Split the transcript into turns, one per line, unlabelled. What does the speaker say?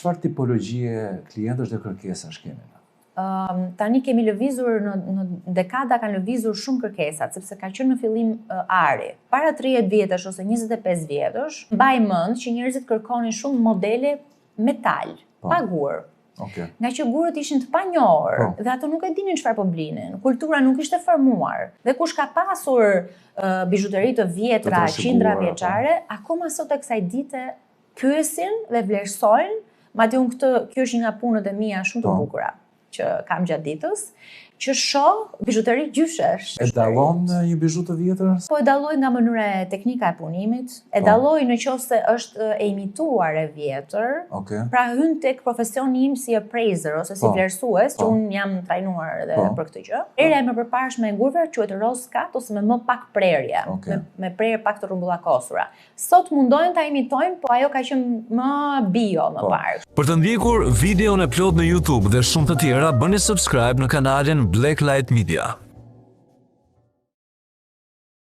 çfarë tipologjie klientësh dhe kërkesash kemi?
Tani kemi lëvizur në dekada kanë lëvizur shumë kërkesat, sepse ka qenë në fillim ari. Para 30 vjetësh ose 25 vjetësh, mbaj mend që njerëzit kërkonin shumë modele metal, pagur. Nga që gurët ishin të panjohur dhe ato nuk e dinin çfarë po blinin. Kultura nuk ishte formuar. Dhe kush ka pasur bizhuteri të vjetra, qindra vjeçare, akoma sot e kësaj dite pyesin dhe vlerësojnë, madje kjo është një nga punët e mia shumë të bukura që kam gjatë ditës, që shoh bizhuteri gjyshesh.
E dallon një bizhu të vjetër?
Po e dalloj nga mënyra e teknika e punimit, e dalloj nëse është e imituar e vjetër, pra hyn tek profesioni im si appraiser ose si vlerësues, që unë jam trajnuar edhe për këtë gjë. Prerja e mëparshme e gurëve quhet rose cut ose me më pak prerje, me prerje pak të rrumbullakosura. Sot mundojnë ta imitojnë, po ajo ka qenë më bio më parë.
Për të ndjekur videon e plot në YouTube dhe shumë të tjera, bëni subscribe në kanalin Blacklight Media.